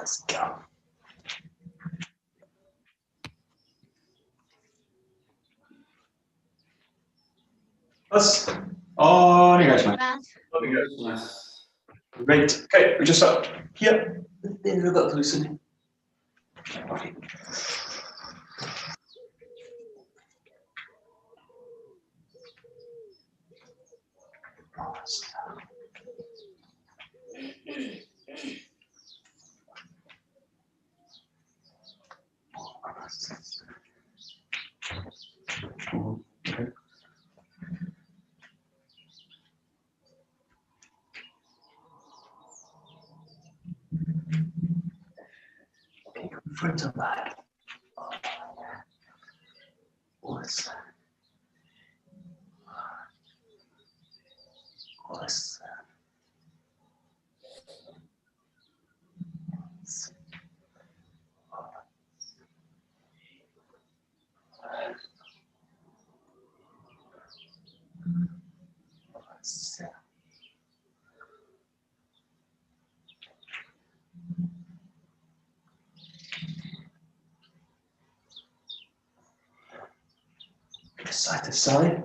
Let's go. Let's. Oh, great. Okay, we just start here. Then we've got to loosen it. Okay. Okay. Front and back. What's that? What's that? Side to side.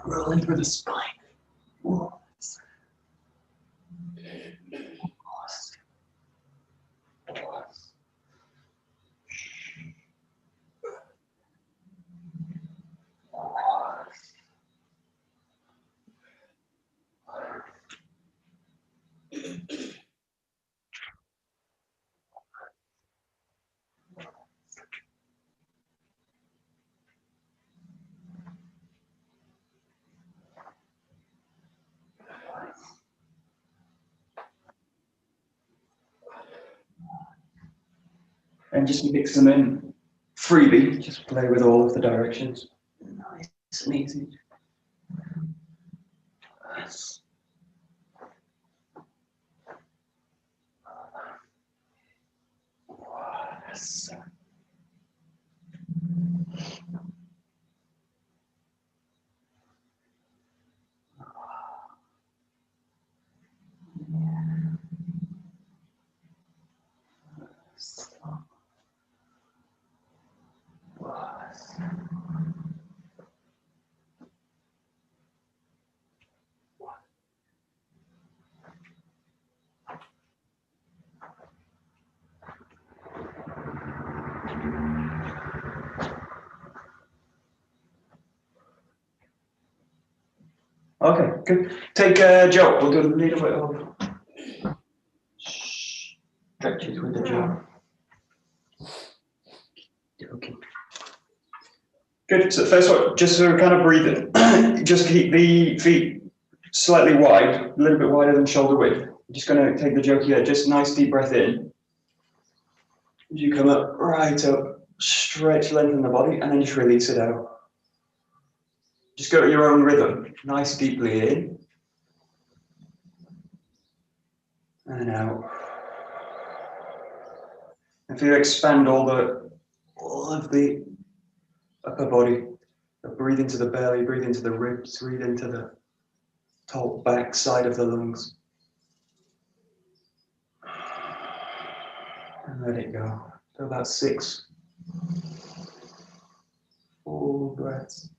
Rolling through the spine. Whoa. And just mix them in freely, just play with all of the directions. Nice and easy. Yes. Yes. Okay, good. Take Joe. We'll do a little bit of stretches with the Joe. Okay. Good. So first one, just sort of kind of breathing. Just keep the feet slightly wide, a little bit wider than shoulder width. I'm just going to take the Joe here. Just nice deep breath in. As you come up, right up, stretch, lengthen the body, and then just release it out. Just go at your own rhythm. Nice deeply in. And out. And feel expand all of the upper body. Breathe into the belly, breathe into the ribs, breathe into the top back side of the lungs. And let it go. So about 6 full breaths.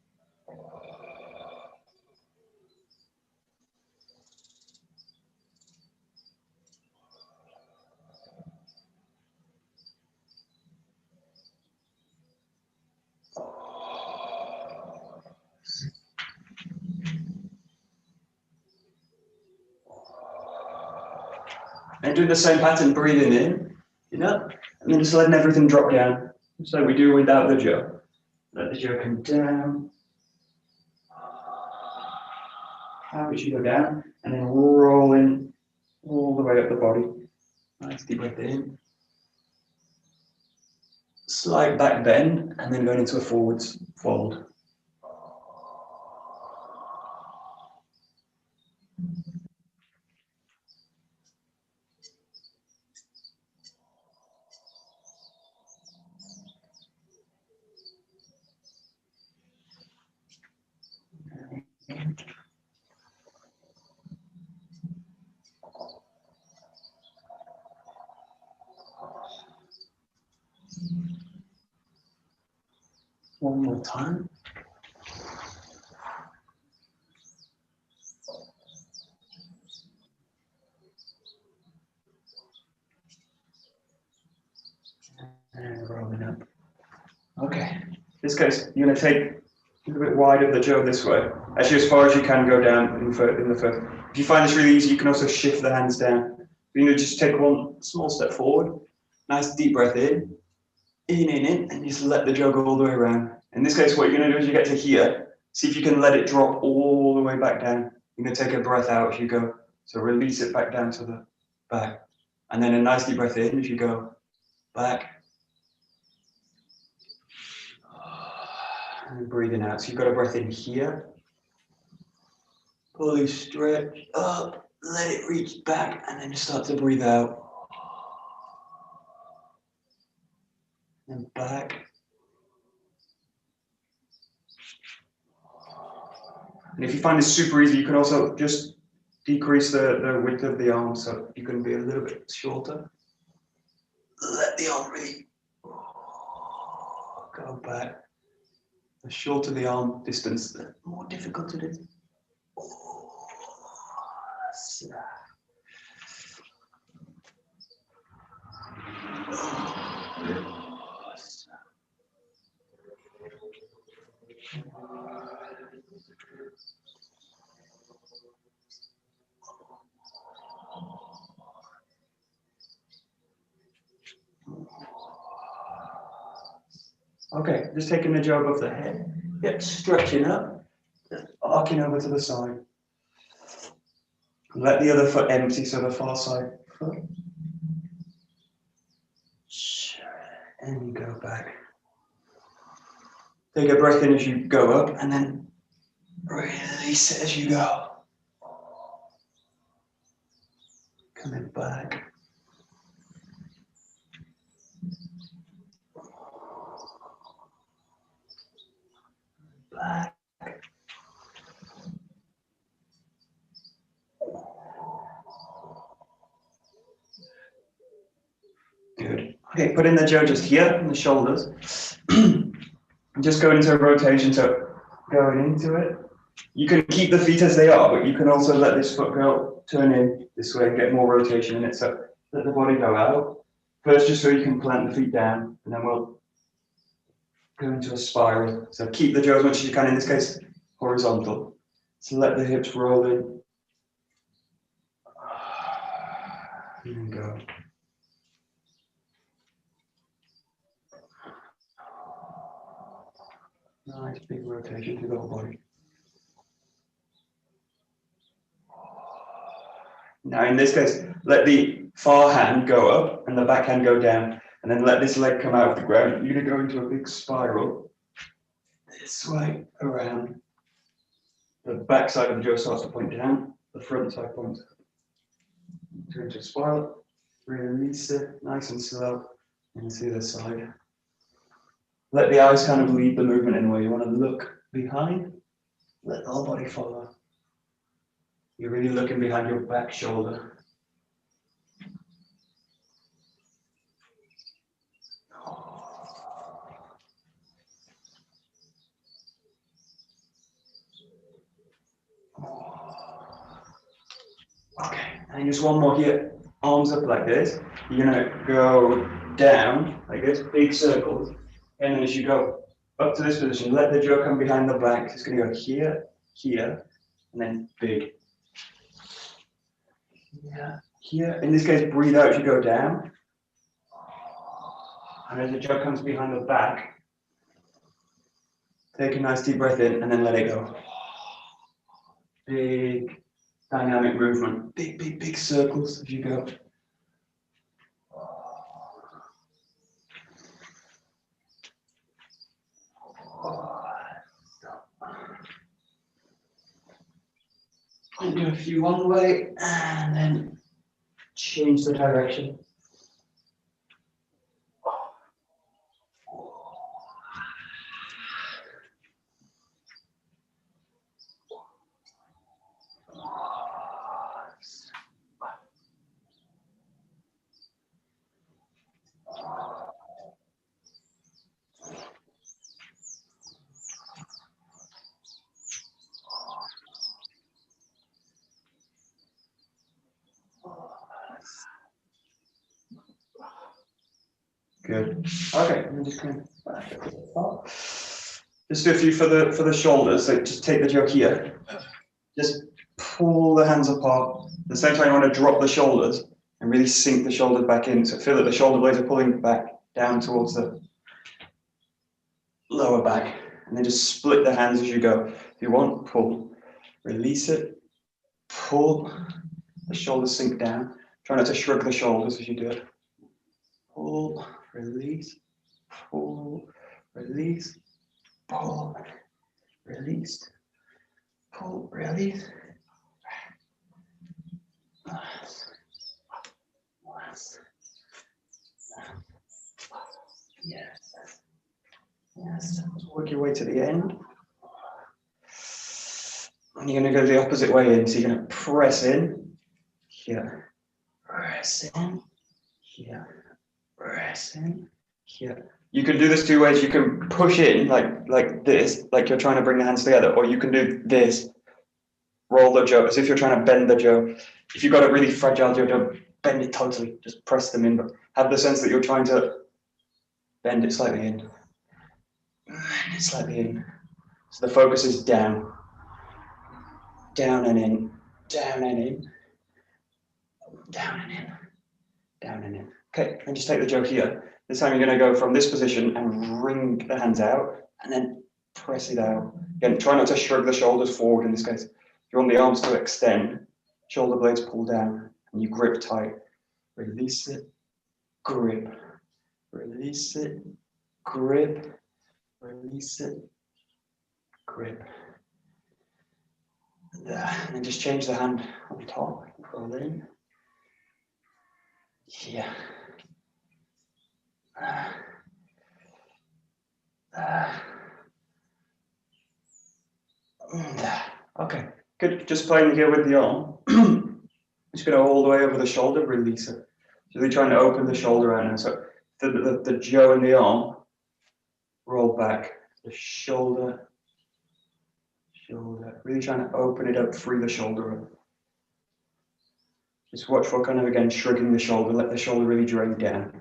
And do the same pattern, breathing in, up, and then just letting everything drop down. Just like we do without the jaw. Let the jaw come down. How it should go down, and then rolling all the way up the body. Nice deep breath in. Slight back bend, and then going into a forwards fold. One more time. And rolling up. Okay. In this case, you're going to take a little bit wide of the jaw this way. Actually, as far as you can go down in the first. If you find this really easy, you can also shift the hands down. You're going to just take one small step forward. Nice deep breath in, and just let the jaw go all the way around. In this case, what you're going to do is you get to here, see if you can let it drop all the way back down. You're going to take a breath out as you go. So release it back down to the back. And then a nice deep breath in as you go back. And breathing out. So you've got a breath in here. Fully stretch up, let it reach back, and then start to breathe out. And back. And if you find this super easy, you can also just decrease the width of the arm so you can be a little bit shorter. Let the arm really go back. The shorter the arm distance, the more difficult it is. Okay, just taking the jaw above the head. Yep, stretching up, arcing over to the side. Let the other foot empty, so the far side foot. And you go back. Take a breath in as you go up, and then release it as you go. Coming back. Back. Good. Okay, put in the jaw just here in the shoulders. Just go into a rotation, so going into it. You can keep the feet as they are, but you can also let this foot go, turn in this way and get more rotation in it. So let the body go out. First, just so you can plant the feet down, and then we'll go into a spiral. So keep the jaw as much as you can, in this case, horizontal. So let the hips roll in. And then go. Nice big rotation through the whole body. Now in this case, let the far hand go up and the back hand go down, and then let this leg come out of the ground. You're going to go into a big spiral this way around. The back side of the jaw starts to point down, the front side points up. Turn to a spiral, release it nice and slow, and see the side. Let the eyes kind of lead the movement in a way. You want to look behind, let the whole body follow. You're really looking behind your back shoulder. Okay, and just one more here. Arms up like this. You're gonna go down like this, big circles. And then as you go up to this position, let the jaw come behind the back. It's gonna go here, here, and then big. Here, here. In this case, breathe out as you go down. And as the jug comes behind the back, take a nice deep breath in and then let it go. Big dynamic movement. Big, big, big circles as you go. And do a few one way and then change the direction. Good. Okay, I'm just going to back up to the top. Just do a few for the shoulders. So just take the jug here. Just pull the hands apart. At the same time, you want to drop the shoulders and really sink the shoulders back in. So feel that the shoulder blades are pulling back down towards the lower back. And then just split the hands as you go. If you want, pull. Release it. Pull. The shoulders sink down. Try not to shrug the shoulders as you do it. Pull. Release, pull, release, pull, release, pull, release. Yes, yes. Work your way to the end. And you're going to go the opposite way in. So you're going to press in, here, press in, here. Press in here. You can do this two ways. You can push in like this, like you're trying to bring the hands together, or you can do this, roll the jo as if you're trying to bend the jo. If you've got a really fragile jo, don't bend it totally. Just press them in, but have the sense that you're trying to bend it slightly in. Bend it slightly in. So the focus is down. Down and in. Down and in. Down and in. Down and in. Okay, and just take the jo here. This time you're going to go from this position and wring the hands out and then press it out. Again, try not to shrug the shoulders forward in this case. If you want the arms to extend, shoulder blades pull down and you grip tight. Release it, grip. Release it, grip. Release it, grip. And then just change the hand on top. Roll in. Here. Okay, good. Just playing here with the arm. Just going to all the way over the shoulder, release it. So we're trying to open the shoulder out now. So the jo and the arm roll back. The shoulder, really trying to open it up, free the shoulder up. Just watch for kind of, again, shrugging the shoulder, let the shoulder really drain down.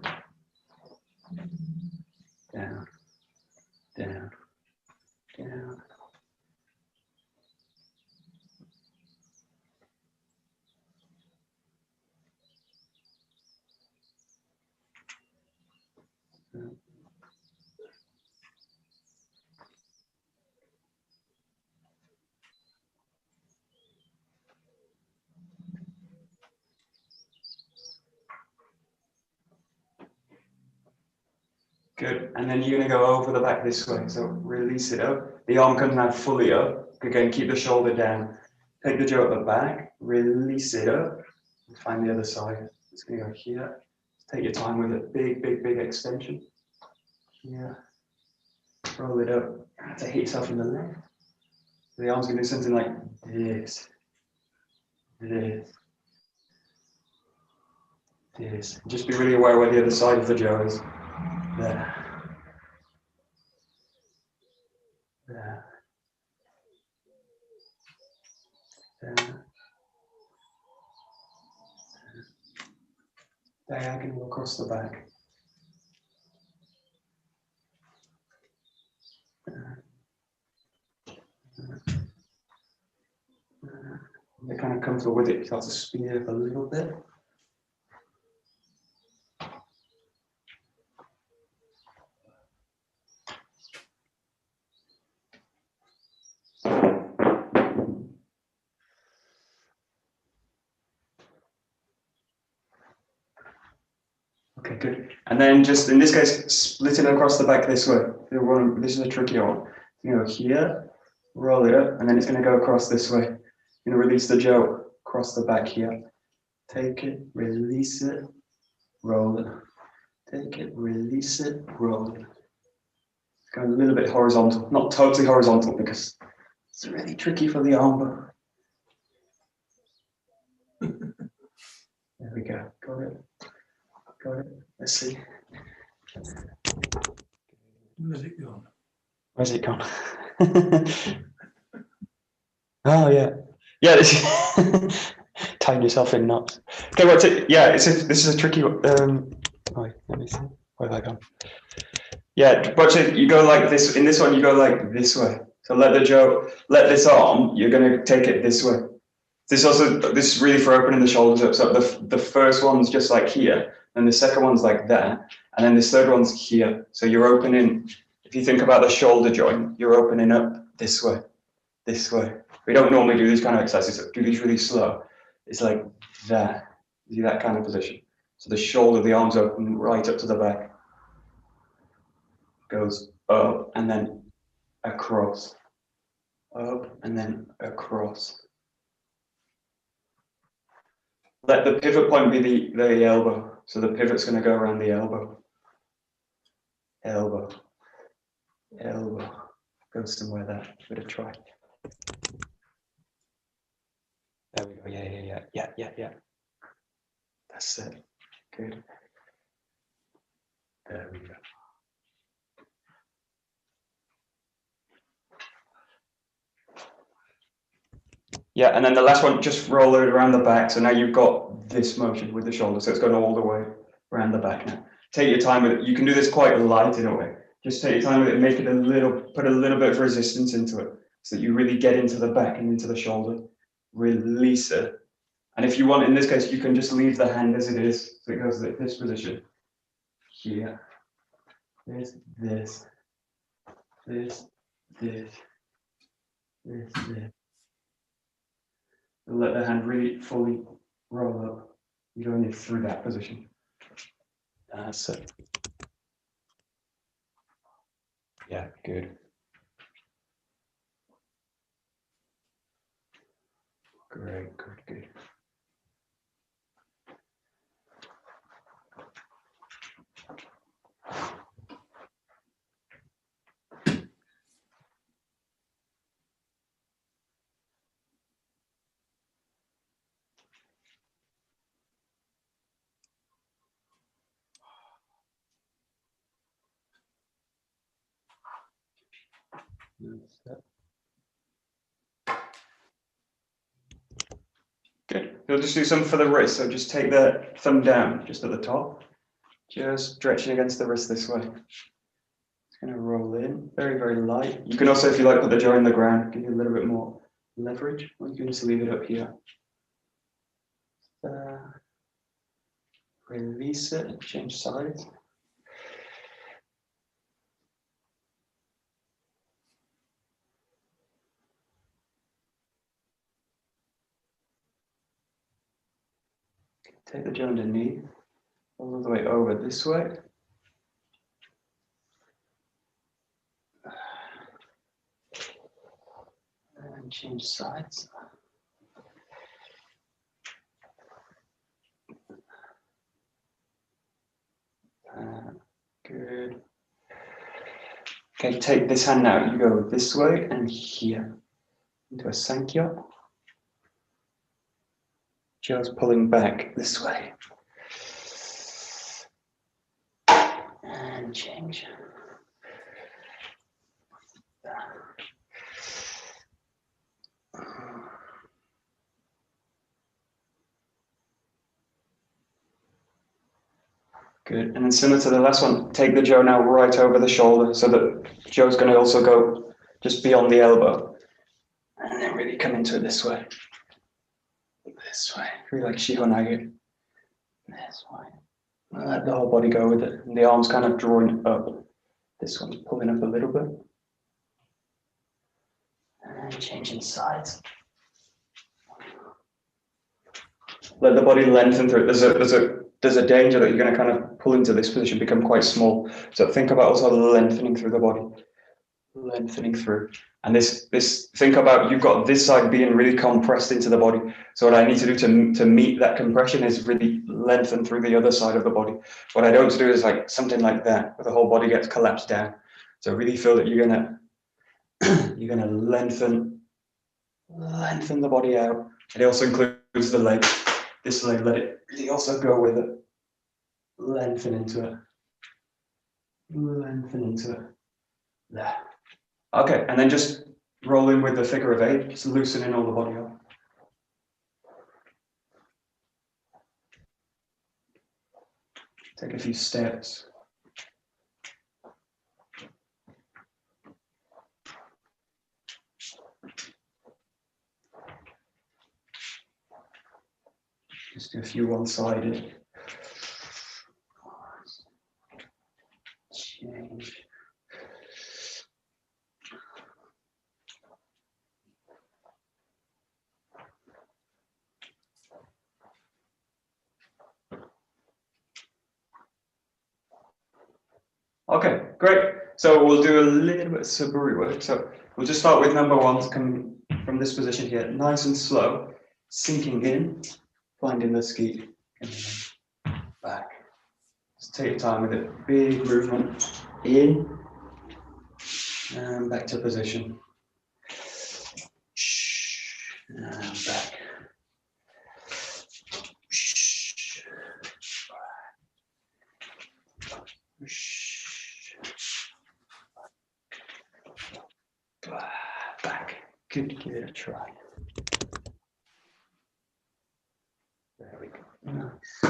Down, down, down. Good, and then you're going to go over the back this way, so release it up. The arm comes now fully up. Again, keep the shoulder down. Take the jo at the back, release it up, and find the other side. It's going to go here. Take your time with it. Big, big, big extension. Here. Roll it up. To hit yourself in the leg. The arm's going to do something like this. This. This. Just be really aware where the other side of the jo is. There. There. There. Diagonal across the back. They're kind of comfortable with it. You start to speed it up a little bit. Okay, good. And then just in this case, split it across the back this way. This is a trickier one. You go here, roll it up, and then it's going to go across this way. You're going to release the jo across the back here. Take it, release it, roll it. Take it, release it, roll it. It's going a little bit horizontal, not totally horizontal because it's really tricky for the arm. There we go. Got it. Got it. Let's see. Where's it gone? Where's it gone? Oh yeah, yeah. Tying yourself in knots. Okay, what's it? Yeah, this is a tricky one. Wait, let me see. Where have I gone? Yeah, watch it. You go like this. In this one, you go like this way. So let this arm. You're going to take it this way. This is really for opening the shoulders up. So the first one's just like here, and the second one's like that, and then this third one's here. So you're opening. If you think about the shoulder joint, you're opening up this way, this way. We don't normally do these kind of exercises. So do these really slow. It's like that. See that kind of position. So the shoulder, the arms open right up to the back. Goes up and then across. Up and then across. Let the pivot point be the elbow. So the pivot's going to go around the elbow. Elbow. Elbow. Go somewhere there. Give it a try. There we go. Yeah. That's it. Good. There we go. Yeah, and then the last one, just roll it around the back. So now you've got this motion with the shoulder. So it's going all the way around the back now. Take your time with it. You can do this quite light in a way. Just take your time with it, make it put a little bit of resistance into it so that you really get into the back and into the shoulder. Release it. And if you want, in this case, you can just leave the hand as it is. So it goes to this position. Here. There's this. This. Let the hand really fully roll up. You don't need through that position. That's it. Yeah, good. Great, good. Good. We'll just do some for the wrist. So just take the thumb down, just at the top, just stretching against the wrist this way. It's going to roll in, very light. You can also, if you like, put the jaw in the ground, give you a little bit more leverage, or you can just leave it up here. Release it and change sides. Take the jaw underneath, all the way over this way. And change sides. Good. Okay, take this hand now. You go this way and here into a Sankhya. Jaw's pulling back this way. And change. Good, and then similar to the last one, take the jaw now right over the shoulder so that jaw's going to also go just beyond the elbow. And then really come into it this way. This way, really like Shihonage. This way. And let the whole body go with it. And the arms kind of drawing up. This one's pulling up a little bit. And changing sides. Let the body lengthen through it. There's a there's a danger that you're going to kind of pull into this position, become quite small. So think about also lengthening through the body, lengthening through. And this think about, you've got this side being really compressed into the body. So what I need to do to meet that compression is really lengthen through the other side of the body. What I don't do is like something like that, where the whole body gets collapsed down. So really feel that you're gonna lengthen the body out. It also includes the leg. This leg, let it really also go with it. Lengthen into it. Lengthen into it. There. Okay, and then just roll in with the figure of 8, just loosening all the body up. Take a few steps. Just do a few one-sided. Change. Okay, great. So we'll do a little bit of saburi work. So we'll just start with number 1 to come from this position here, nice and slow, sinking in, finding the ski, and then back. Just take your time with it. Big movement in and back to position. And back. Back. Good, give it a try. There we go. Nice.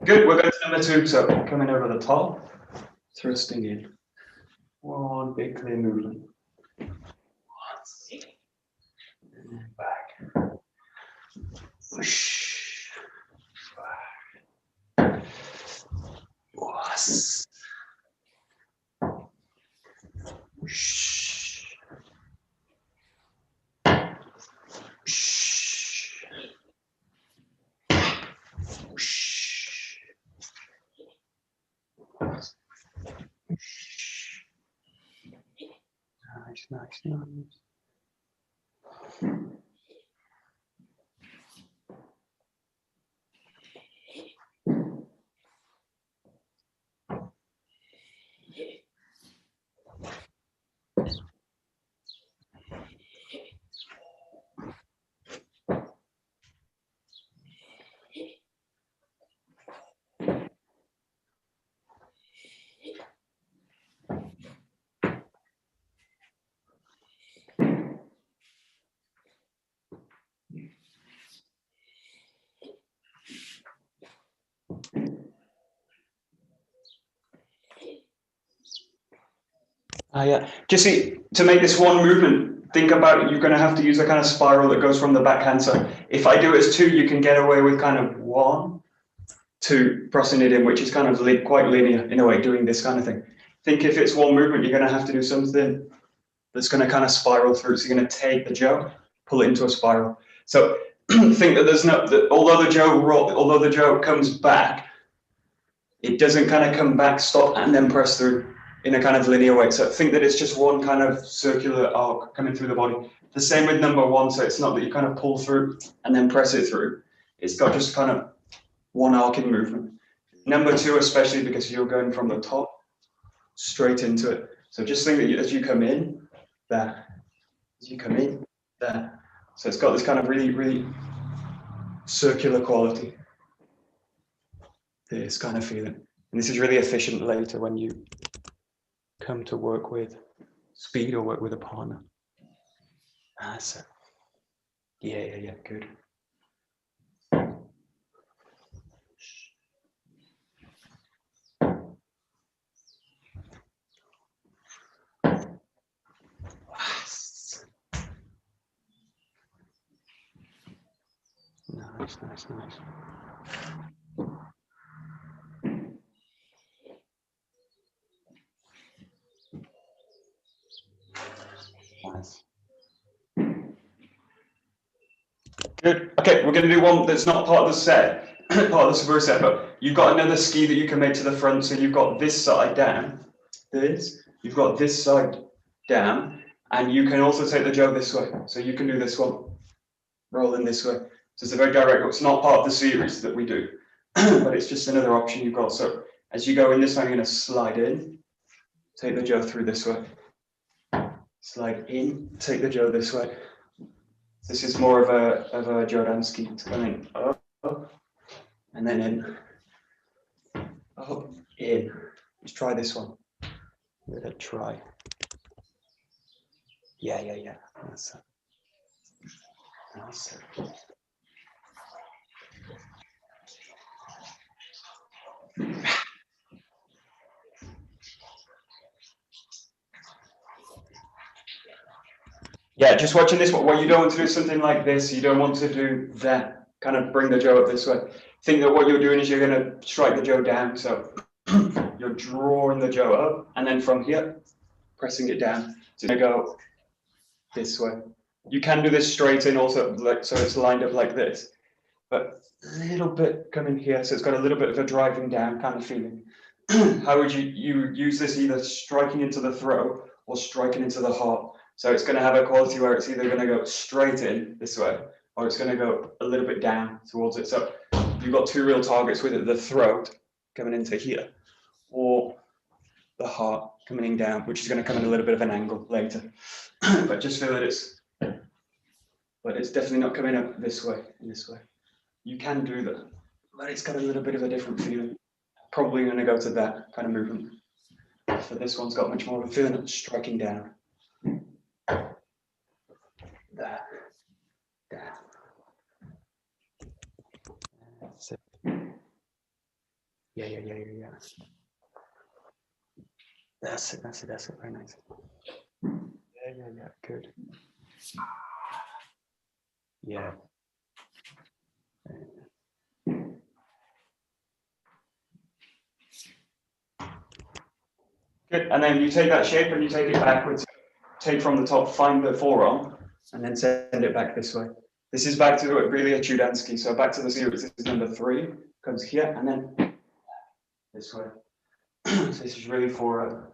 Good, we're going to number 2, so coming over the top, thrusting in. One big clear movement. And back. Whoosh. Back. Whoosh. Whoosh. Nice. Yeah. Just see, to make this one movement, think about it, you're going to have to use a kind of spiral that goes from the backhand. So if I do it as 2, you can get away with kind of 1, 2, pressing it in, which is kind of quite linear in a way, doing this kind of thing. Think if it's one movement, you're going to have to do something that's going to kind of spiral through. So you're going to take the jo, pull it into a spiral. So think that there's no, that although the jo comes back, it doesn't kind of come back, stop, and then press through in a kind of linear way. So think that it's just one kind of circular arc coming through the body. The same with number 1. So it's not that you kind of pull through and then press it through. It's got just kind of one arcing movement. Number 2, especially because you're going from the top straight into it. So just think that as you come in, there. As you come in, there. So it's got this kind of really, really circular quality. This kind of feeling. And this is really efficient later when you come to work with speed or work with a partner. So yeah, good. Nice. Nice. Good. Okay, we're going to do one that's not part of the set, part of the Saburi set, but you've got another ski that you can make to the front. So you've got this side down, you've got this side down, and you can also take the jo this way. So you can do this one, rolling this way. So it's a very direct, it's not part of the series that we do, but it's just another option you've got. So as you go in this one, you're going to slide in, take the jo through this way. Slide in, take the jo this way. This is more of a Jodan-ski. It's coming up, and then in, up, in. Let's try this one. Give it a try. Yeah. That's it. Yeah, just watching this one. What you don't want to do is something like this. You don't want to do that. Kind of bring the jo up this way. Think that what you're doing is you're going to strike the jo down. So you're drawing the jo up, and then from here, pressing it down. So you're going to go this way. You can do this straight in also, like, so it's lined up like this, but a little bit coming here. So it's got a little bit of a driving down kind of feeling. How would you use this? Either striking into the throat or striking into the heart. So it's going to have a quality where it's either going to go straight in this way, or it's going to go a little bit down towards it. So you've got 2 real targets with it: the throat coming into here, or the heart coming in down, which is going to come in a little bit of an angle later. But just feel that it's definitely not coming up this way and this way. You can do that, but it's got a little bit of a different feeling. Probably going to go to that kind of movement. So this one's got much more of a feeling of striking down. There. That's it. Yeah. That's it. Very nice. Yeah. Good. Yeah. Good. And then you take that shape and you take it backwards. Take from the top, find the forearm, and then send it back this way. This is back to really a Chudansky. So back to the series. This is number 3. Comes here and then this way. So this is really for a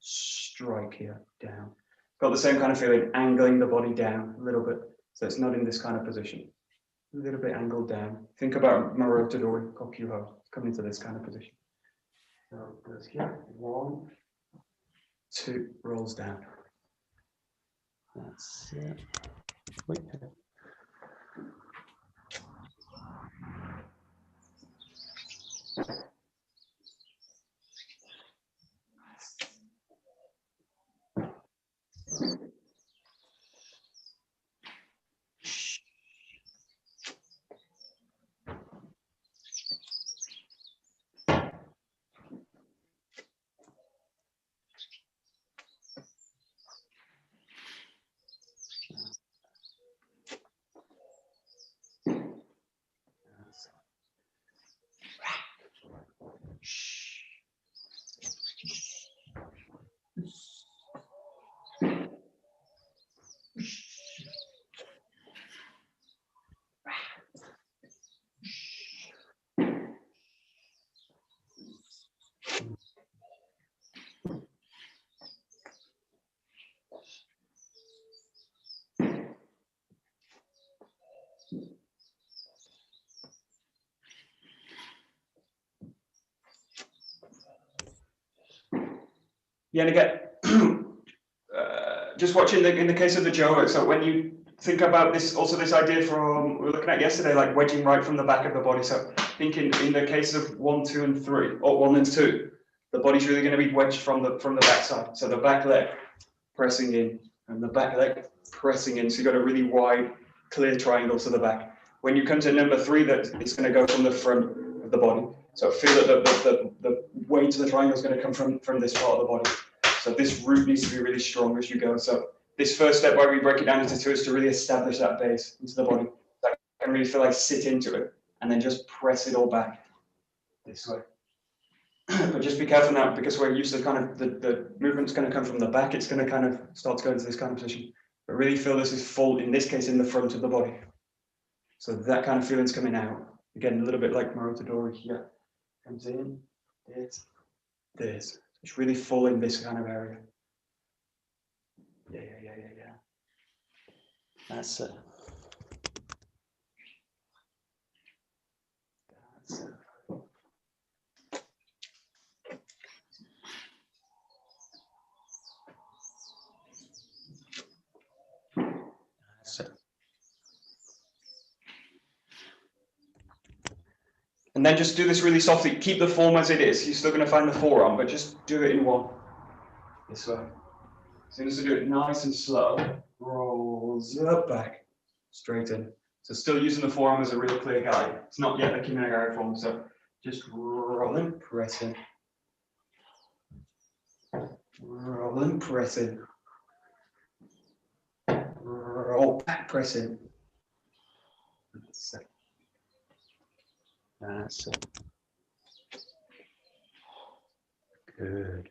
strike here, down. Got the same kind of feeling, angling the body down a little bit. So it's not in this kind of position. A little bit angled down. Think about 𝒊𝒂𝒕 𝒂𝒄𝒄𝒄𝒄𝒄. Coming into this kind of position. So it goes here. 1, 2, rolls down. That's it. Wait. Yeah, and again, just watching in the case of the Joe, so when you think about this, also this idea from we were looking at yesterday, like wedging right from the back of the body. So I think in the case of 1, 2, and 3, or 1 and 2, the body's really going to be wedged from the back side. So the back leg pressing in, and the back leg pressing in. So you've got a really wide, clear triangle to the back. When you come to number 3, that it's going to go from the front of the body. So feel that the weight of the triangle is going to come from this part of the body. So this root needs to be really strong as you go. So this first step, where we break it down into 2, is to really establish that base into the body. So I can really feel like sit into it, and then just press it all back this way. But just be careful now, because we're used to kind of the movement's going to come from the back. It's going to kind of start to go into this kind of position. But really feel this is full, in this case, in the front of the body. So that kind of feeling's coming out. Again, a little bit like Morotodori here. Comes in, this. It's really full in this kind of area. Yeah. That's it. That's it. That's it. And then just do this really softly. Keep the form as it is. You're still going to find the forearm, but just do it in one. This way. As soon as you do it nice and slow, rolls up, back, straight in. So still using the forearm as a real clear guide. It's not yet the 𝒂𝒂𝒂𝒂 form, so just rolling, pressing. Rolling, pressing. Roll back, pressing. That's it. That's it. Good.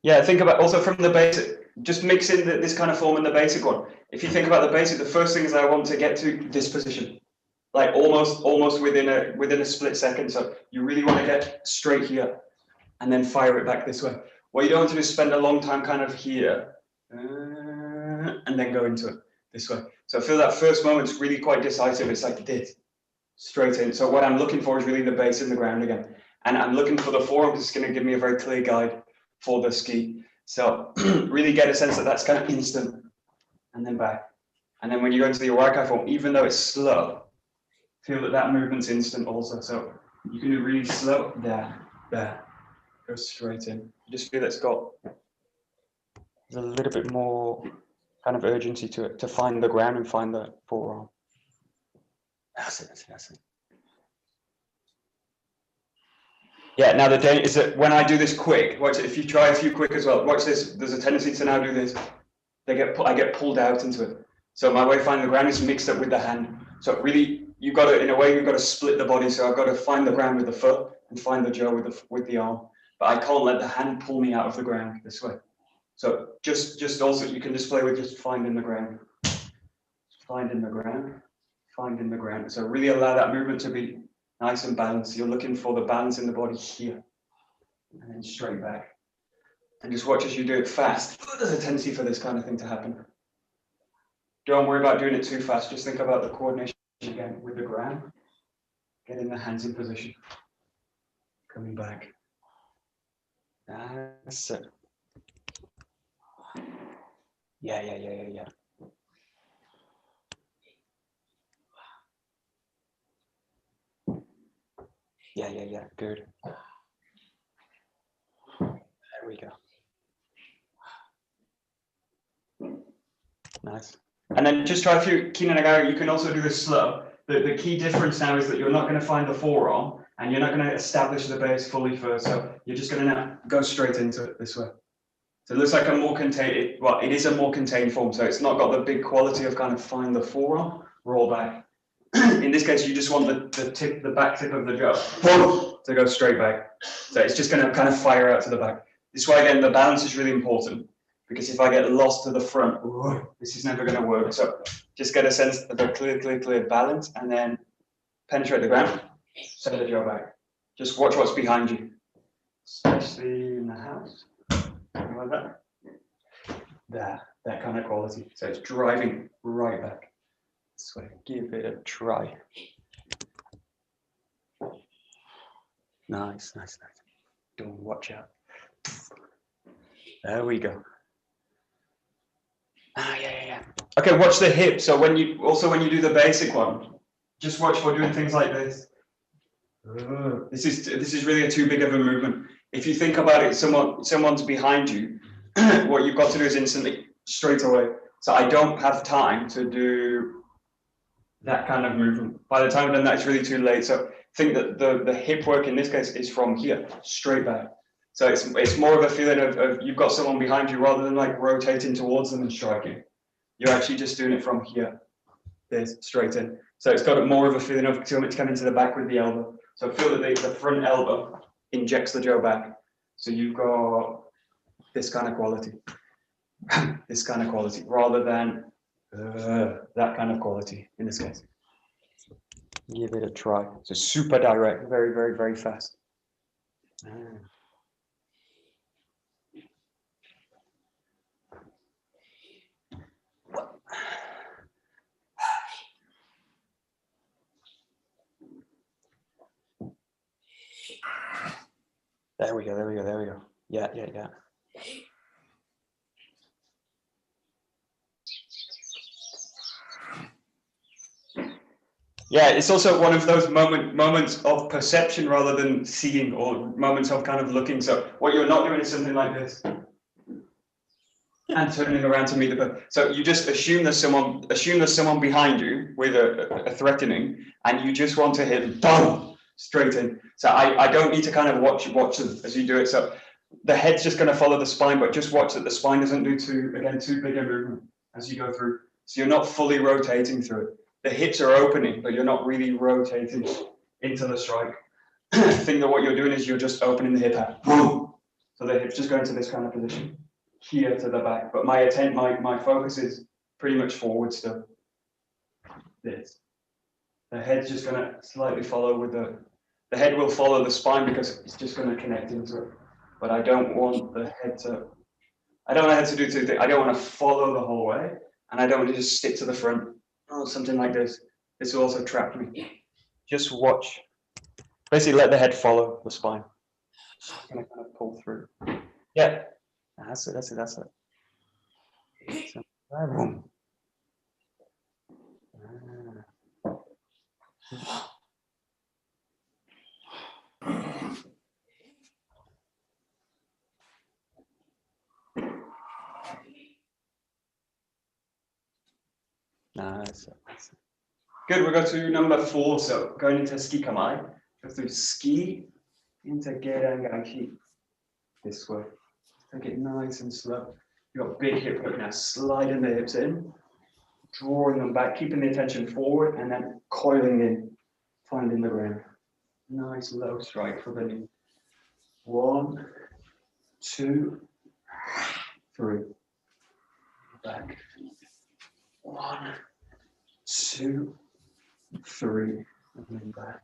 Yeah, think about also from the basic, just mix in this kind of form in the basic one. If you think about the basic, the first thing is I want to get to this position, like almost within a split second. So you really want to get straight here and then fire it back this way. What you don't want to do is spend a long time kind of here and then go into it this way. So I feel that first moment's really quite decisive. It's like this, straight in. So what I'm looking for is really the base in the ground again. And I'm looking for the forearm, because it's going to give me a very clear guide for the ski. So really get a sense that that's kind of instant, and then back. And then when you go into the Aikikai form, even though it's slow, feel that movement's instant also. So you can do really slow, there, go straight in. You just feel it's got a little bit more kind of urgency to it, to find the ground and find the forearm. That's it. Yeah, now the danger is that when I do this quick, watch it, if you try a few quick as well, watch this, there's a tendency to now do this. I get pulled out into it. So my way of finding the ground is mixed up with the hand. So really, you've got to, in a way, you've got to split the body. So I've got to find the ground with the foot and find the jaw with the arm. But I can't let the hand pull me out of the ground this way. So just also, you can just play with just finding the ground. Finding the ground. So really allow that movement to be nice and balanced. You're looking for the balance in the body here, and then straight back. And just watch as you do it fast. There's a tendency for this kind of thing to happen. Don't worry about doing it too fast. Just think about the coordination again with the ground. Getting the hands in position. Coming back. That's it. Yeah. Yeah, good. There we go. Nice. And then just try a few 𝒂𝒂𝒂𝒂𝒂. You can also do this slow. The key difference now is that you're not going to find the forearm, and you're not going to establish the base fully first. So you're just going to now go straight into it this way. So it looks like a more contained, well, it is a more contained form. So it's not got the big quality of kind of find the forearm, roll back. In this case, you just want the back tip of the jaw. to go straight back. So it's just going to kind of fire out to the back. This way, again, the balance is really important, because if I get lost to the front, this is never going to work. So just get a sense of the clear balance, and then penetrate the ground, send the jaw back. Just watch what's behind you, especially in the house. Like that. There, that kind of quality. So it's driving right back. This way, give it a try. Nice. Don't watch out. There we go. Yeah. Okay, watch the hip. So when you do the basic one, just watch for doing things like this. This is really too big of a movement. If you think about it, someone's behind you. What you've got to do is instantly, straight away. So I don't have time to do that kind of movement. By the time I've done that, it's really too late. So think that the hip work in this case is from here, straight back. So it's more of a feeling of you've got someone behind you, rather than like rotating towards them and striking. You're actually just doing it from here, this straight in. So it's got more of a feeling of coming to the back with the elbow. So feel that the front elbow injects the jaw back. So you've got this kind of quality, rather than that kind of quality in this case. Give it a try. So super direct, very fast. There we go. Yeah. Yeah, it's also one of those moments of perception rather than seeing, or moments of kind of looking. So what you're not doing is something like this, and turning around to meet the person. So you just assume there's someone behind you with a threatening, and you just want to hit boom straight in. So I don't need to kind of watch them as you do it. So the head's just going to follow the spine, but just watch that the spine doesn't do too big a movement as you go through. So you're not fully rotating through it. The hips are opening, but you're not really rotating into the strike. Think that what you're doing is you're just opening the hip out. Boom. So the hip's just going to this kind of position, here to the back. But my focus is pretty much forward still. This. The head's just going to slightly follow with the head will follow the spine, because it's just going to connect into it. But I don't want the head to do two things. I don't want to follow the whole way, and I don't want to just stick to the front. Or something like this. This will also trap me. Just watch. Basically, let the head follow the spine. Just gonna kind of pull through. Yeah, that's it. So, boom. Nice. Good, we'll go to number 4. So going into 𝒂𝒂𝒿, go through 𝒂 into 𝒂𝒂𝒿. This way. Take it nice and slow. You've got big hip work now, sliding the hips in, drawing them back, keeping the attention forward, and then coiling in, finding the ground. Nice low strike for the knee. 1, 2, 3. Back. 1, 2, 3, and then back.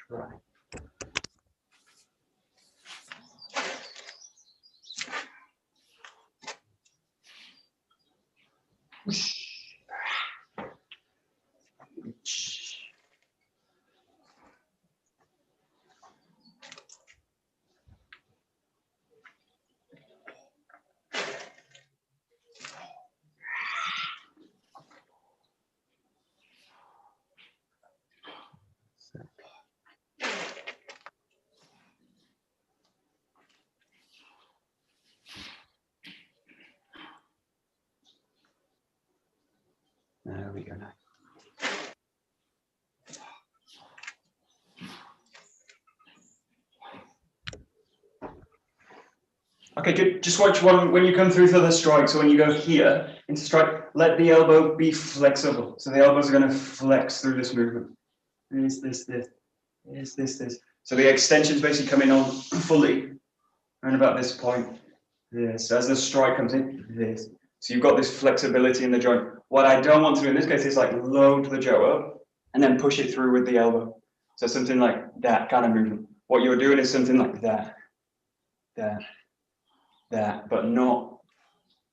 Try. There we go now. Okay, good. Just watch one when you come through for the strike. So when you go here, into strike. Let the elbow be flexible. So the elbows are going to flex through this movement. This. So the extensions basically coming on fully around about this point. This, as the strike comes in, this. So you've got this flexibility in the joint. What I don't want to do in this case is like load the jaw up and then push it through with the elbow. So something like that kind of movement. What you're doing is something like that, but not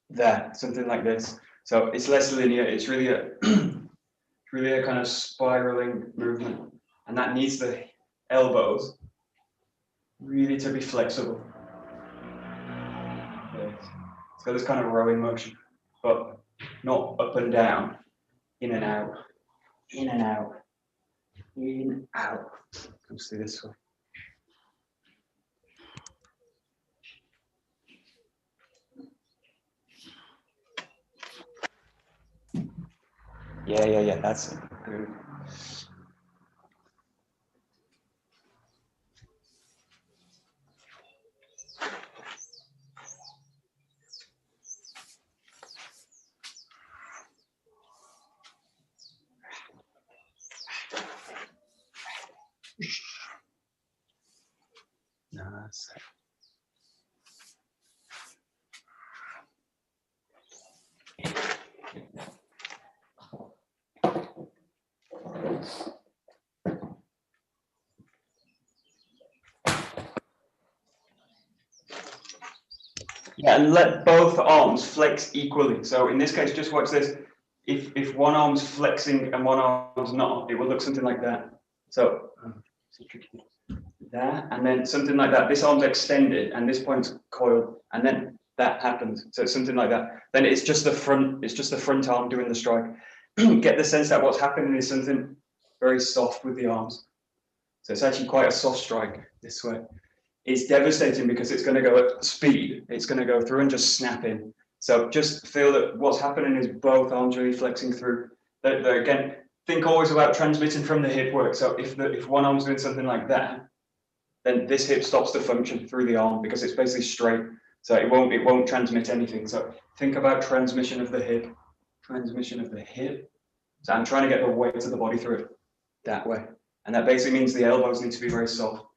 that, something like this. So it's less linear. It's really a kind of spiraling movement, and that needs the elbows really to be flexible. It's got this kind of rowing motion, but not up and down, in and out, in and out, in, out. Comes through this way. Yeah, that's it. Good. Nice. Yeah, and let both arms flex equally. So in this case, just watch this. If one arm's flexing and one arm's not, it will look something like that. So that, and then something like that. This arm's extended and this point's coiled, and then that happens. So it's something like that. Then it's just the front. It's just the front arm doing the strike. Get the sense that what's happening is something very soft with the arms. So it's actually quite a soft strike this way. It's devastating because it's going to go at speed. It's going to go through and just snap in. So just feel that what's happening is both arms really flexing through. Again, think always about transmitting from the hip work. So if one arm's doing something like that, then this hip stops to function through the arm because it's basically straight. So it won't transmit anything. So think about transmission of the hip. Transmission of the hip. So I'm trying to get the weight of the body through it that way. And that basically means the elbows need to be very soft.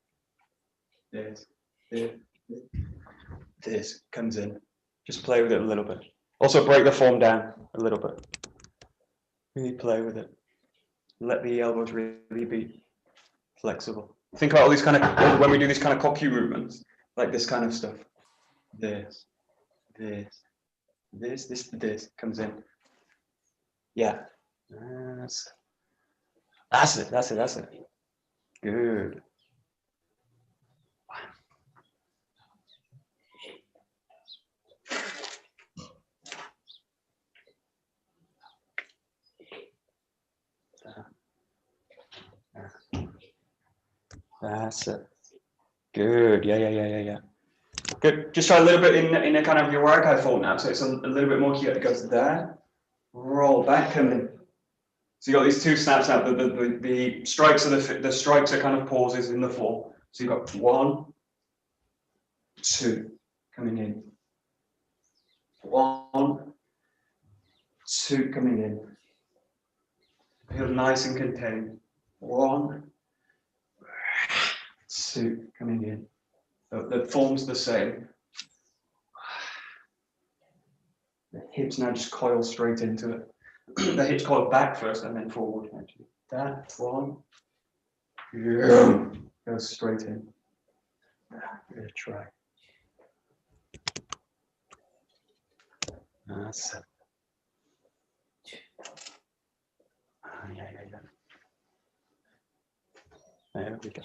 This comes in. Just play with it a little bit. Also break the form down a little bit. Really play with it. Let the elbows really be flexible. Think about all these kind of, when we do these kind of kokyu movements, like this kind of stuff. This comes in. Yeah. That's it. Good. That's it. Good. Yeah. Good. Just try a little bit in a kind of your 𝒂𝒂𝒂 form now. So it's a little bit more cute. It goes there, roll back, come in. So you got these two snaps now. The strikes are the strikes are kind of pauses in the form. So you've got 1, 2 coming in. 1, 2 coming in. Feel nice and contained. 1, 2 coming in. The form's the same. The hips now just coil straight into it. The hips coil back first and then forward. Actually, that 1 goes straight in. Good try. That's it. Yeah. There we go.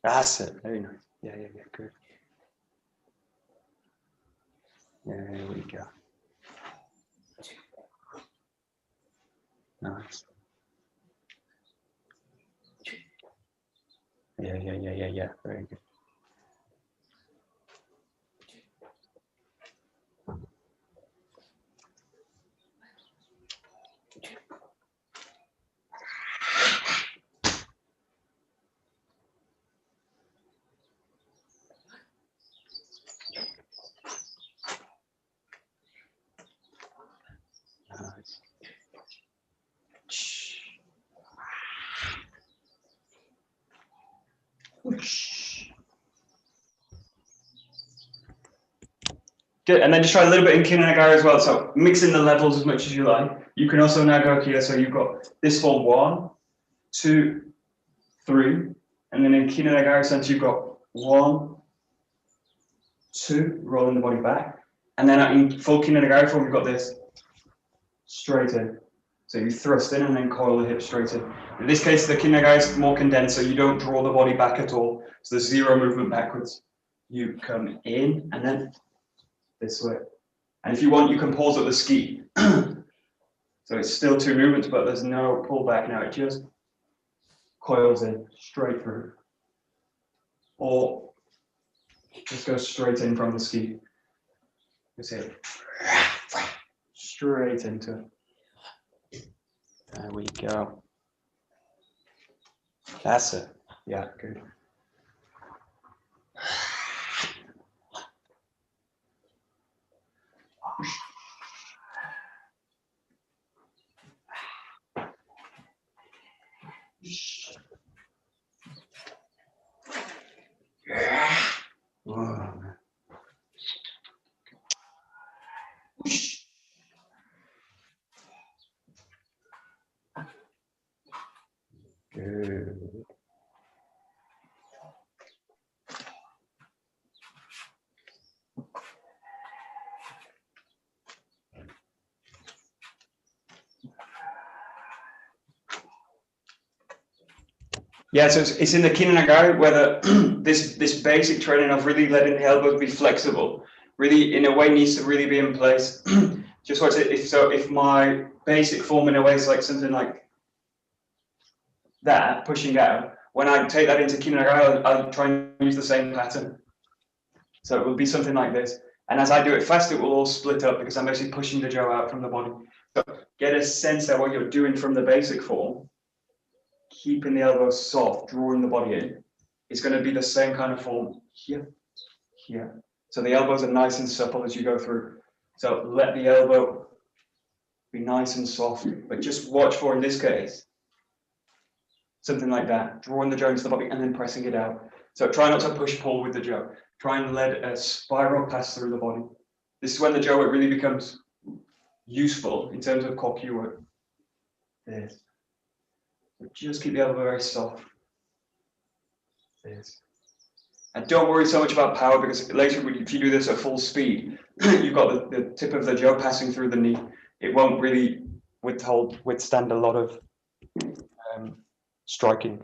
That's it. Very nice. Yeah. Good. There we go. Nice. Yeah. Very good. Nice. Good, and then just try a little bit in Kinagari as well. So mixing the levels as much as you like. You can also now go here. So you've got this form 1, 2, 3, and then in Kinagari sense you've got 1, 2, rolling the body back, and then in full Kinagari form you've got this straight in. So you thrust in and then coil the hips straight in. In this case, the Kinagari is more condensed, so you don't draw the body back at all. So there's zero movement backwards. You come in and then this way. And if you want, you can pause at the ski. So it's still 2 movements, but there's no pull back now. It just coils in straight through. Or just go straight in from the ski. Just hit straight into it. There we go. That's it. Yeah, good. Whoa. Good. Yeah, so it's in the Kinagari where this basic training of really letting the elbows be flexible, really in a way needs to really be in place. Just watch it. If my basic form in a way is like something like that, pushing out, when I take that into Kinagari, I'll try and use the same pattern. So it will be something like this. And as I do it fast, it will all split up because I'm basically pushing the jaw out from the body. So get a sense that what you're doing from the basic form, keeping the elbows soft, drawing the body in, is going to be the same kind of form here, here. So the elbows are nice and supple as you go through. So let the elbow be nice and soft, but just watch for, in this case, something like that, drawing the jaw into the body and then pressing it out. So try not to push-pull with the jaw. Try and let a spiral pass through the body. This is when the jaw really becomes useful in terms of 𝒂𝒄𝒄 work. This. So just keep the elbow very soft. This. And don't worry so much about power, because later if you do this at full speed, you've got the tip of the jaw passing through the knee. It won't really withstand a lot of striking.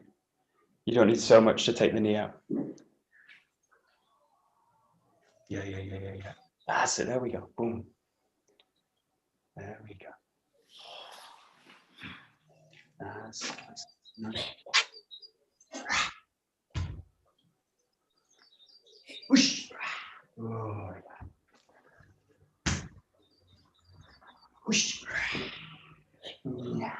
You don't need so much to take the knee out. Yeah. That's it. There we go. Boom. There we go. That's nice. Whoosh. Oh, yeah. Whoosh. Yeah.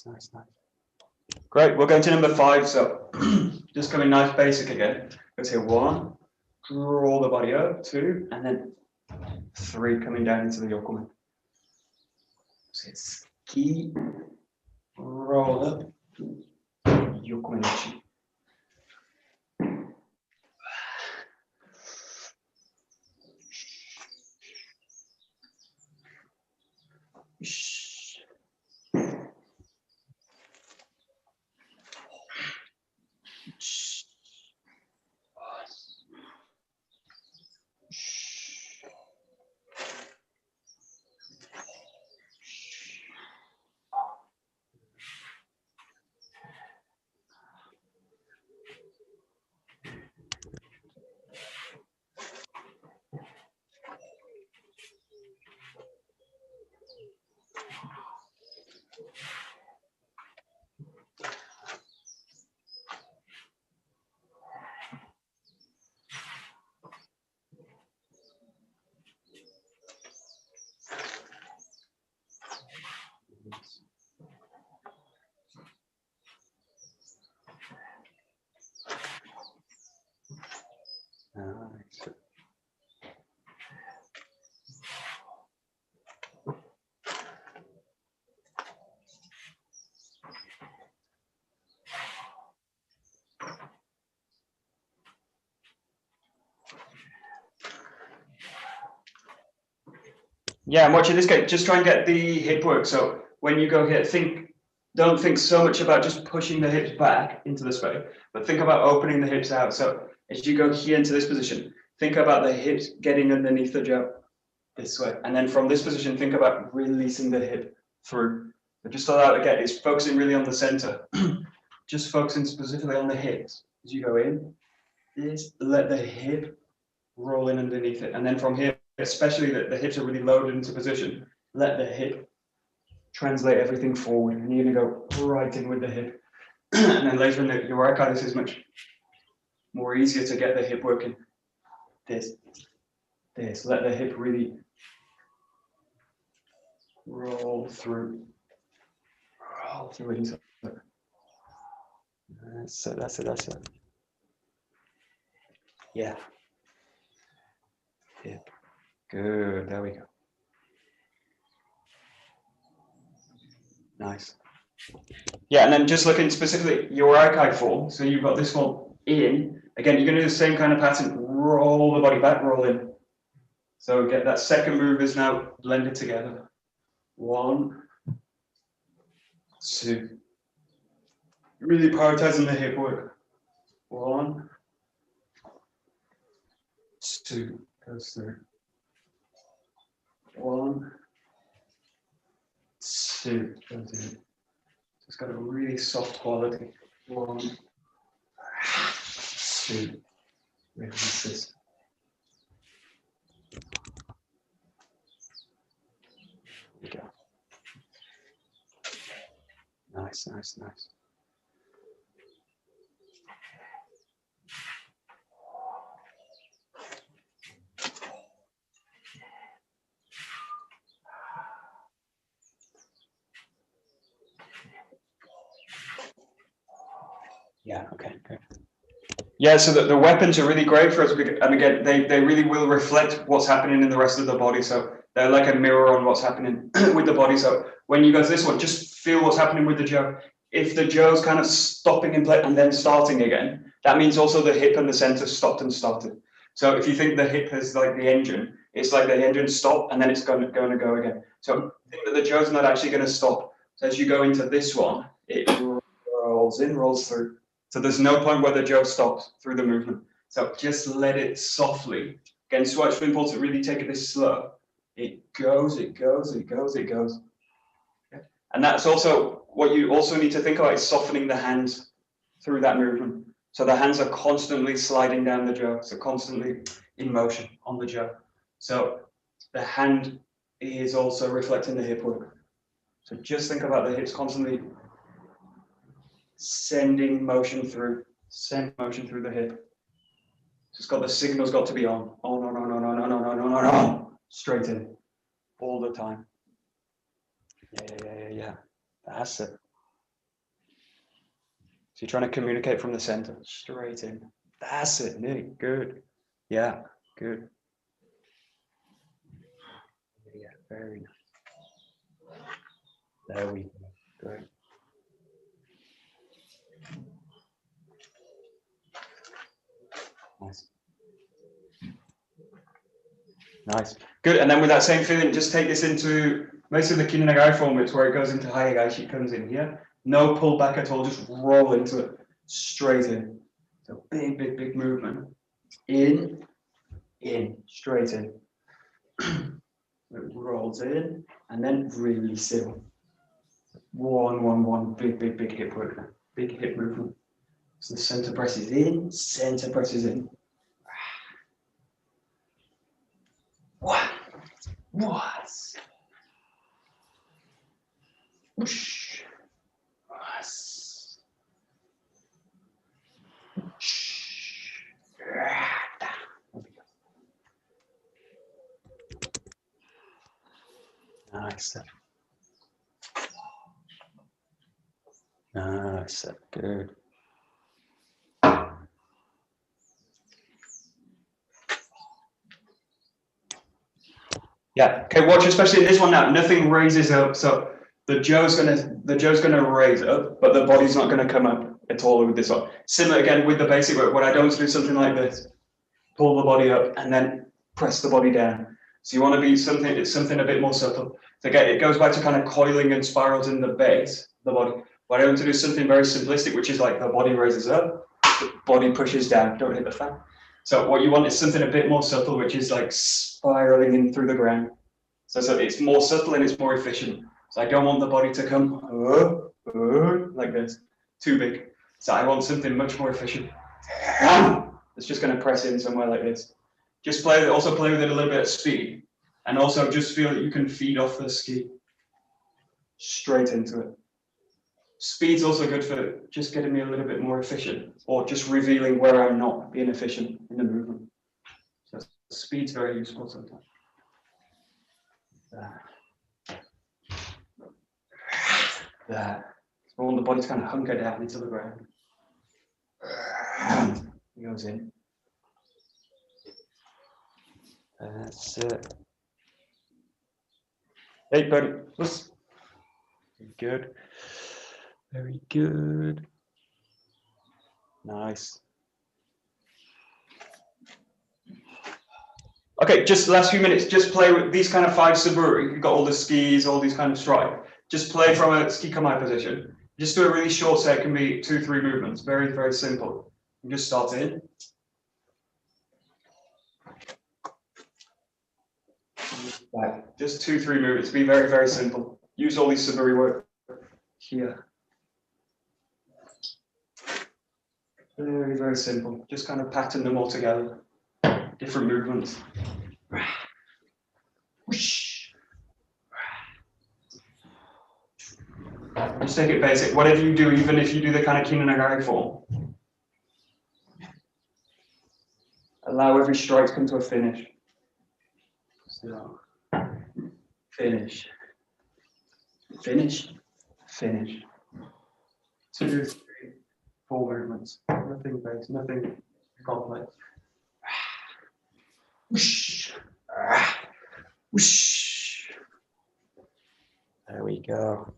Nice. Great, we're going to number 5. So just coming nice basic again. Let's say 1, draw the body up, 2, and then 3 coming down into the yokomen. So it's ski, roll up, yokomen ichi. Yeah, and watching this guy, just try and get the hip work. So when you go here, don't think so much about just pushing the hips back into the space, but think about opening the hips out. So as you go here into this position, think about the hips getting underneath the jaw this way. And then from this position, think about releasing the hip through. So just allow it again, it's focusing really on the center. Just focusing specifically on the hips. As you go in, let the hip roll in underneath it. And then from here, especially that the hips are really loaded into position, let the hip translate everything forward. And you're going to go right in with the hip. And then later in your workout, this is much more easier to get the hip working. This. Let the hip really roll through. Roll through into it. That's it. Yeah. Hip. Good. There we go. Nice. Yeah, and then just looking specifically your Aikikai form. So you've got this one in. Again, you're going to do the same kind of pattern. Roll the body back, roll in. So get that second move is now blended together. 1, 2. Really prioritizing the hip work. 1, 2. Goes through. 1, 2. Goes in. It's got a really soft quality. 1, 2. Releases. There we go. Nice. Yeah, okay, good. Yeah, so the weapons are really great for us, and again, they really will reflect what's happening in the rest of the body. So they're like a mirror on what's happening with the body. So when you go to this one, just feel what's happening with the jaw. If the jaw's kind of stopping in place and then starting again, that means also the hip and the center stopped and started. So if you think the hip is like the engine, it's like the engine stopped and then it's going to go again. So think that the jaw's not actually going to stop. So as you go into this one, it rolls in, rolls through. So there's no point where the jaw stops through the movement. So just let it softly. Again, it's why it's really important to really take it this slow. It goes. Okay. And that's also what you also need to think about, is softening the hands through that movement. So the hands are constantly sliding down the jaw, so constantly in motion on the jaw. So the hand is also reflecting the hip work. So just think about the hips constantly sending motion through, the hip. Just got the signal's got to be on, straight in, all the time. Yeah. That's it. So you're trying to communicate from the center, straight in. That's it, nearly good. Yeah, good. Yeah, very nice. There we go. Good. Nice. Good. And then with that same feeling, just take this into most of the Kinnagai form. It's where it goes into Hayagaishi, comes in here. No pull back at all, just roll into it, straight in. So big movement. In, straight in. It rolls in, and then really still. 1, big hip work. Big hip movement. So the center presses in, center presses in. 1, whoosh, nice. Nice, good. Yeah. Okay. Watch, especially in this one now. Nothing raises up, so the jaw's gonna raise up, but the body's not gonna come up at all with this one. Similar again with the basic work. What I don't do something like this: pull the body up and then press the body down. So you want to be something a bit more subtle. So again, it goes back to kind of coiling and spirals in the base of the body. What I want to do is something very simplistic, which is like the body raises up, the body pushes down, don't hit the fan. So what you want is something a bit more subtle, which is like spiraling in through the ground. So it's more subtle and it's more efficient. So I don't want the body to come like this, too big. So I want something much more efficient. It's just going to press in somewhere like this. Just also play with it a little bit at speed, and also just feel that you can feed off the ski straight into it. Speed's also good for just getting me a little bit more efficient, or just revealing where I'm not being efficient in the movement. So speed's very useful sometimes. There. So I want the body to kind of hunker down into the ground. It goes in. That's it. Hey, buddy. Let's. Very good. Very good. Nice. Okay, just the last few minutes, just play with these kind of 5 saburi. You've got all the skis, all these kind of strike. Just play from a 𝒕𝒂𝒊𝒏𝒂𝒃 position. Just do a really short set, it can be 2-3 movements. Very, very simple. You just start in. Right. Just 2-3 movements. Be very, very simple. Use all these saburi work here. Very, very simple. Just kind of pattern them all together. Different movements. Just take it basic. Whatever you do, even if you do the kind of 𝒖𝒂𝒂𝒃 form, allow every strike to come to a finish. So, finish, finish, finish. 2, 3, 4 movements. Nothing base, nothing complex. Whoosh, whoosh. There we go.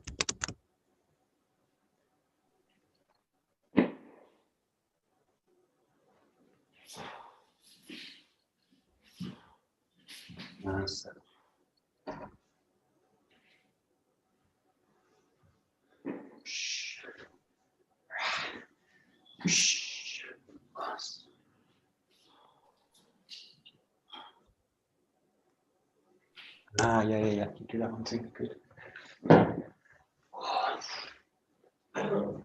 Nice. Yeah. You do that one too. Good. There we go.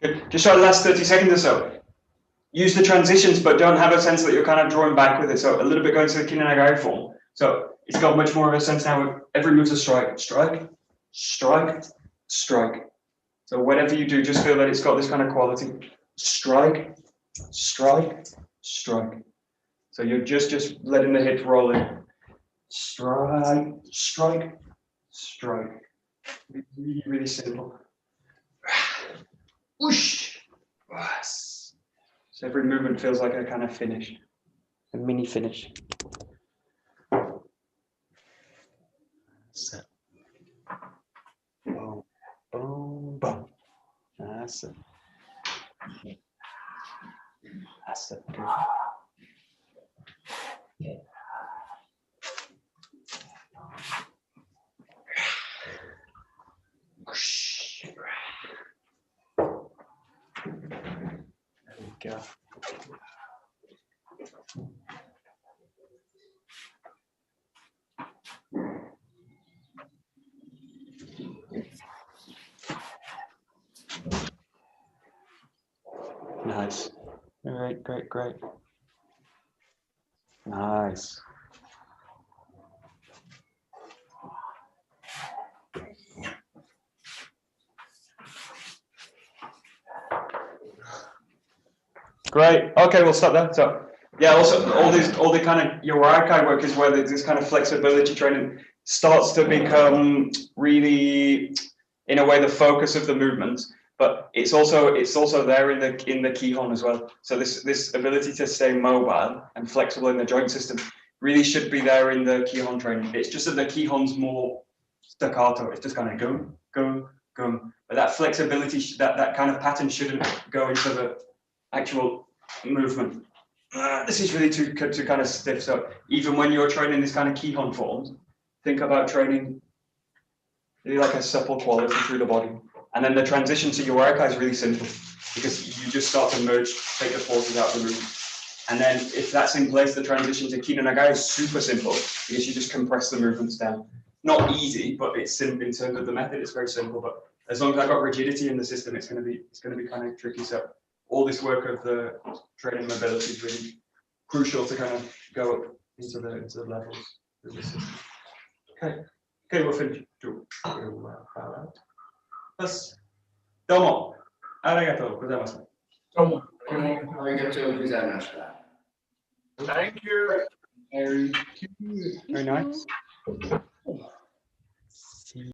Good. Just try the last 30 seconds or so. Use the transitions, but don't have a sense that you're kind of drawing back with it. So a little bit going to the 𝒖𝒂𝒂𝒃 form. So it's got much more of a sense now. Every move's a strike, strike, strike, strike. So whatever you do, just feel that it's got this kind of quality. Strike, strike, strike. So you're just letting the hips roll in. Strike, strike, strike. Really, really simple. Whoosh. So every movement feels like a kind of finish, a mini finish. So, boom, boom, boom. That's it. That's it. Good. There we go. Nice. Great, great, great. Nice. Great. Okay, we'll stop there. So, yeah. Also, all the kind of your Aikikai work is where this kind of flexibility training starts to become really, in a way, the focus of the movement. But it's also there in the Kihon as well. So this ability to stay mobile and flexible in the joint system really should be there in the Kihon training. It's just that the Kihon's more staccato. It's just kind of go, go, go. But that flexibility, that kind of pattern shouldn't go into the actual movement. This is really too kind of stiff. So even when you're training this kind of Kihon forms, think about training really like a supple quality through the body. And then the transition to your Aikai is really simple because you just start to merge, take the forces out of the movement. And then if that's in place, the transition to Kina Nagai is super simple because you just compress the movements down. Not easy, but it's simple in terms of the method. It's very simple, but as long as I've got rigidity in the system, it's going to be kind of tricky. So all this work of the training mobility is really crucial to kind of go up into the levels of the system. Okay, we'll finish. Yes. Domo. Arigatou gozaimasu. Domo. Thank you. Very Very nice.